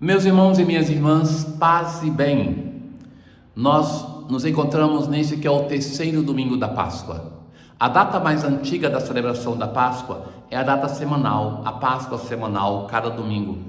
Meus irmãos e minhas irmãs, paz e bem. Nós nos encontramos nesse que é o terceiro domingo da Páscoa. A data mais antiga da celebração da Páscoa é a data semanal, a Páscoa semanal, cada domingo.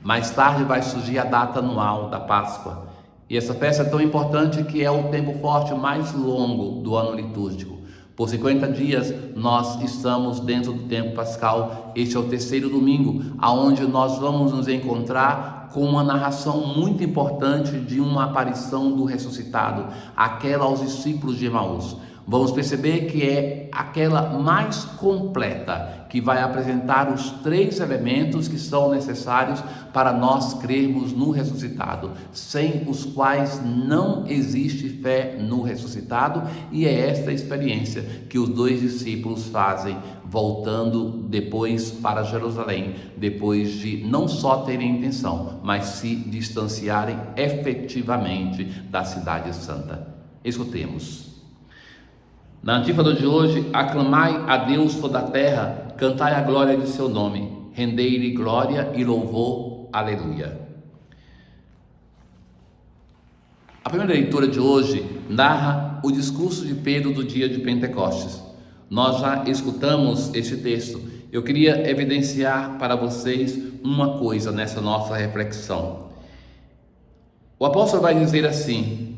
Mais tarde vai surgir a data anual da Páscoa. E essa festa é tão importante que é o tempo forte mais longo do ano litúrgico. Por 50 dias nós estamos dentro do tempo pascal. Este é o terceiro domingo, aonde nós vamos nos encontrar com uma narração muito importante de uma aparição do ressuscitado, aquela aos discípulos de Emaús. Vamos perceber que é aquela mais completa, que vai apresentar os três elementos que são necessários para nós crermos no ressuscitado, sem os quais não existe fé no ressuscitado, e é esta experiência que os dois discípulos fazem, voltando depois para Jerusalém, depois de não só terem intenção, mas se distanciarem efetivamente da cidade santa. Escutemos. Na antífona de hoje: aclamai a Deus toda a terra, cantai a glória de seu nome, rendei-lhe glória e louvor, aleluia. A primeira leitura de hoje narra o discurso de Pedro do dia de Pentecostes. Nós já escutamos este texto. Eu queria evidenciar para vocês uma coisa nessa nossa reflexão. O apóstolo vai dizer assim: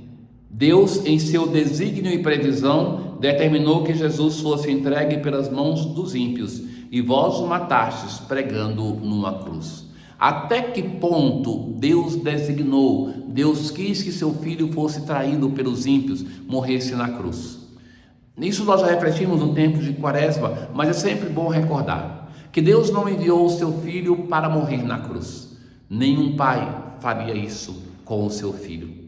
Deus, em seu desígnio e previsão, determinou que Jesus fosse entregue pelas mãos dos ímpios, e vós o matastes pregando-o numa cruz. Até que ponto Deus designou, Deus quis que seu filho fosse traído pelos ímpios, morresse na cruz? Nisso nós já refletimos no tempo de Quaresma, mas é sempre bom recordar que Deus não enviou o seu filho para morrer na cruz. Nenhum pai faria isso com o seu filho.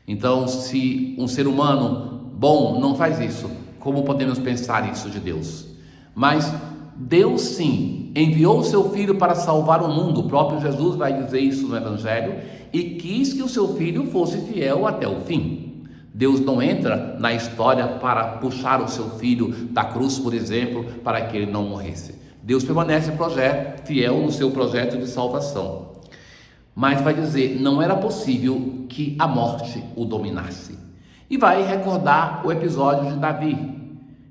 Então, se um ser humano bom não faz isso, como podemos pensar isso de Deus? Mas Deus sim enviou o seu filho para salvar o mundo. O próprio Jesus vai dizer isso no Evangelho, e quis que o seu filho fosse fiel até o fim. Deus não entra na história para puxar o seu filho da cruz, por exemplo, para que ele não morresse. Deus permanece fiel no seu projeto de salvação. Mas vai dizer, não era possível que a morte o dominasse. E vai recordar o episódio de Davi.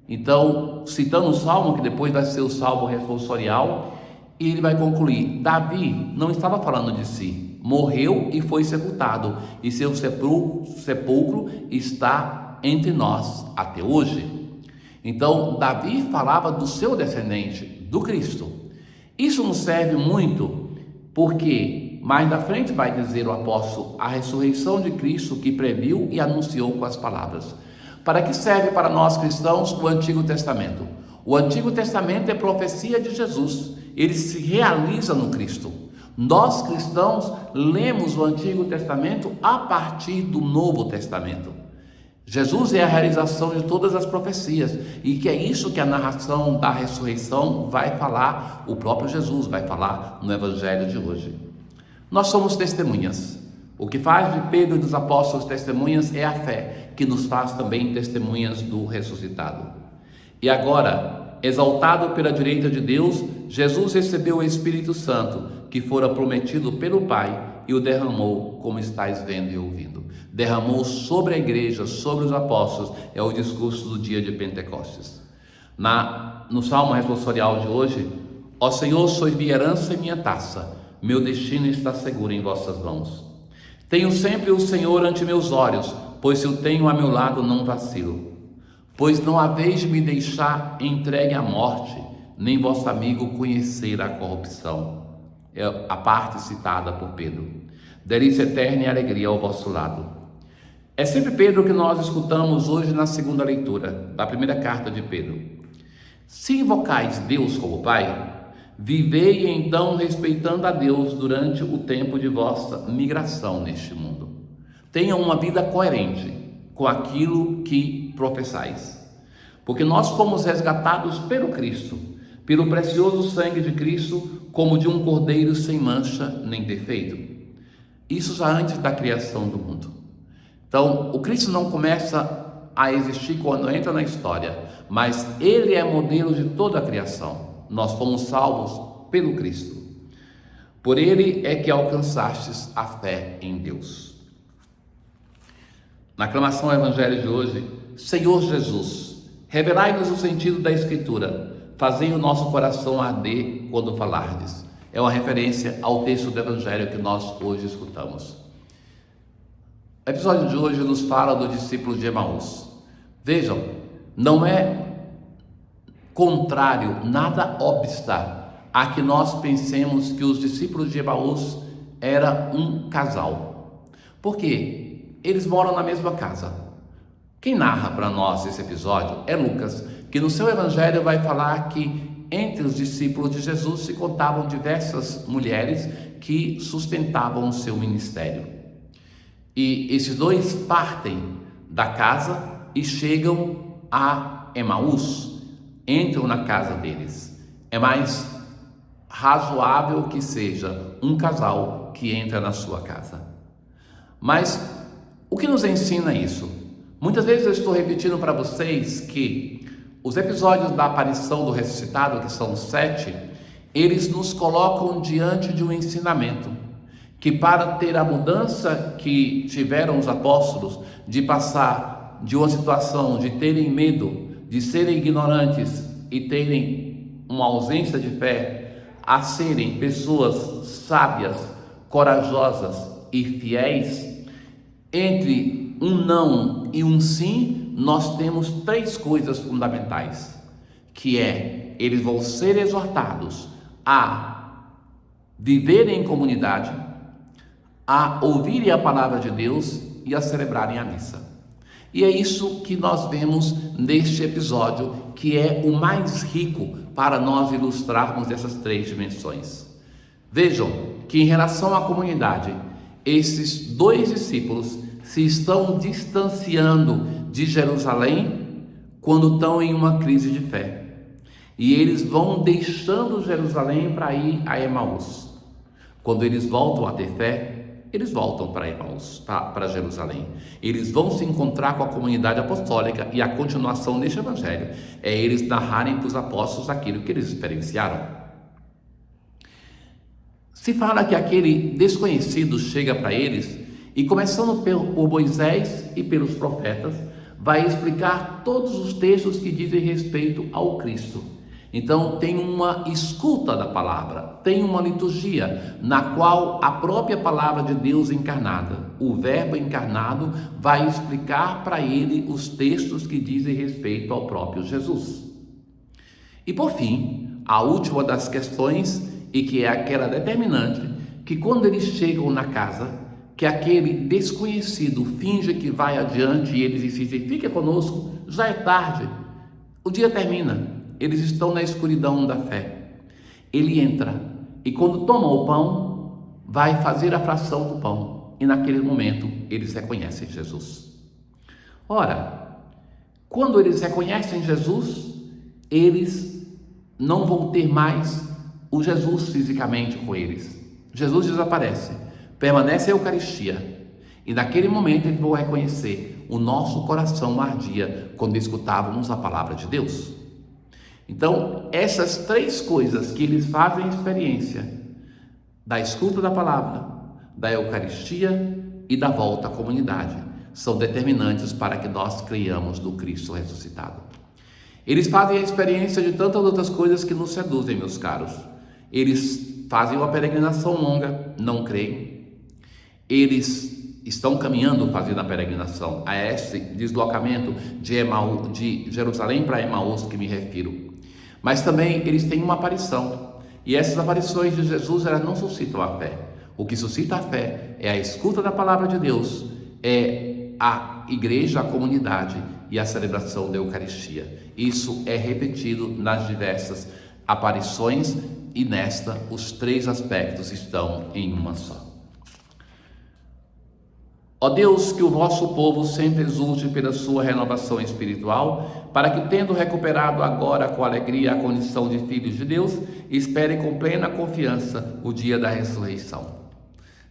Então, citando o Salmo, que depois vai ser o Salmo responsorial, ele vai concluir: Davi não estava falando de si, morreu e foi sepultado, e seu sepulcro está entre nós até hoje. Então, Davi falava do seu descendente, do Cristo. Isso nos serve muito, porque mais na frente vai dizer o apóstolo a ressurreição de Cristo, que previu e anunciou com as palavras. Para que serve para nós cristãos o Antigo Testamento? O Antigo Testamento é profecia de Jesus, ele se realiza no Cristo. Nós cristãos lemos o Antigo Testamento a partir do Novo Testamento. Jesus é a realização de todas as profecias, e que é isso que a narração da ressurreição vai falar, o próprio Jesus vai falar no Evangelho de hoje. Nós somos testemunhas. O que faz de Pedro e dos apóstolos testemunhas é a fé, que nos faz também testemunhas do ressuscitado. E agora, exaltado pela direita de Deus, Jesus recebeu o Espírito Santo, que fora prometido pelo Pai, e o derramou, como estáis vendo e ouvindo. Derramou sobre a igreja, sobre os apóstolos. É o discurso do dia de Pentecostes. No Salmo responsorial de hoje: ó Senhor, sois minha herança e minha taça, meu destino está seguro em vossas mãos. Tenho sempre o Senhor ante meus olhos, pois se o tenho a meu lado não vacilo. Pois não haveis de me deixar entregue à morte, nem vosso amigo conhecer a corrupção. É a parte citada por Pedro. Delícia eterna e alegria ao vosso lado. É sempre Pedro que nós escutamos hoje na segunda leitura da primeira carta de Pedro. Se invocais Deus como Pai, vivei então respeitando a Deus durante o tempo de vossa migração neste mundo. Tenham uma vida coerente com aquilo que professais, porque nós fomos resgatados pelo Cristo, pelo precioso sangue de Cristo, como de um cordeiro sem mancha nem defeito. Isso já antes da criação do mundo. Então, o Cristo não começa a existir quando entra na história, mas ele é modelo de toda a criação. Nós fomos salvos pelo Cristo. Por ele é que alcançastes a fé em Deus. Na aclamação ao Evangelho de hoje, Senhor Jesus, revelai-nos o sentido da Escritura, fazei o nosso coração arder quando falardes. É uma referência ao texto do Evangelho que nós hoje escutamos. O episódio de hoje nos fala do discípulo de Emaús. Vejam, não é contrário, nada obsta a que nós pensemos que os discípulos de Emaús eram um casal. Por quê? Eles moram na mesma casa. Quem narra para nós esse episódio é Lucas, que no seu evangelho vai falar que entre os discípulos de Jesus se contavam diversas mulheres que sustentavam o seu ministério. E esses dois partem da casa e chegam a Emaús, entram na casa deles. É mais razoável que seja um casal que entra na sua casa. Mas o que nos ensina isso? Muitas vezes eu estou repetindo para vocês que os episódios da aparição do ressuscitado, que são 7, eles nos colocam diante de um ensinamento, que para ter a mudança que tiveram os apóstolos, de passar de uma situação de terem medo, de serem ignorantes e terem uma ausência de fé, a serem pessoas sábias, corajosas e fiéis, entre um não e um sim, nós temos 3 coisas fundamentais, que é, eles vão ser exortados a viverem em comunidade, a ouvirem a palavra de Deus e a celebrarem a missa. E é isso que nós vemos neste episódio, que é o mais rico para nós ilustrarmos essas 3 dimensões. Vejam que em relação à comunidade, esses 2 discípulos se estão distanciando de Jerusalém quando estão em uma crise de fé. E eles vão deixando Jerusalém para ir a Emaús. Quando eles voltam a ter fé, eles voltam para Emaús, para Jerusalém. Eles vão se encontrar com a comunidade apostólica e a continuação deste evangelho é eles narrarem para os apóstolos aquilo que eles experienciaram. Se fala que aquele desconhecido chega para eles e, começando por Moisés e pelos profetas, vai explicar todos os textos que dizem respeito ao Cristo. Então tem uma escuta da palavra, tem uma liturgia na qual a própria palavra de Deus encarnada, o verbo encarnado, vai explicar para ele os textos que dizem respeito ao próprio Jesus. E por fim, a última das questões, e que é aquela determinante, que quando eles chegam na casa, que aquele desconhecido finge que vai adiante e eles insistem, fica conosco, já é tarde, o dia termina. Eles estão na escuridão da fé. Ele entra e quando toma o pão, vai fazer a fração do pão. E naquele momento, eles reconhecem Jesus. Ora, quando eles reconhecem Jesus, eles não vão ter mais o Jesus fisicamente com eles. Jesus desaparece, permanece a Eucaristia. E naquele momento, eles vão reconhecer o nosso coração ardia quando escutávamos a palavra de Deus. Então, essas 3 coisas que eles fazem experiência, da escuta da palavra, da Eucaristia e da volta à comunidade, são determinantes para que nós creiamos no Cristo ressuscitado. Eles fazem a experiência de tantas outras coisas que nos seduzem, meus caros. Eles fazem uma peregrinação longa, não creem. Eles estão caminhando fazendo a peregrinação, a esse deslocamento de Jerusalém para Emaús que me refiro. Mas também eles têm uma aparição, e essas aparições de Jesus, elas não suscitam a fé. O que suscita a fé é a escuta da palavra de Deus, é a igreja, a comunidade e a celebração da Eucaristia. Isso é repetido nas diversas aparições e nesta os 3 aspectos estão em uma só. Ó Deus, que o vosso povo sempre exulte pela sua renovação espiritual, para que, tendo recuperado agora com alegria a condição de filhos de Deus, esperem com plena confiança o dia da ressurreição.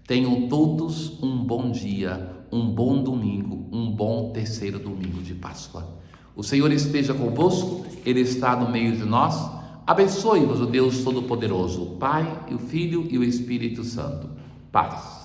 Tenham todos um bom dia, um bom domingo, um bom 3º domingo de Páscoa. O Senhor esteja convosco, Ele está no meio de nós. Abençoe-vos o Deus Todo-Poderoso, o Pai, o Filho e o Espírito Santo. Paz.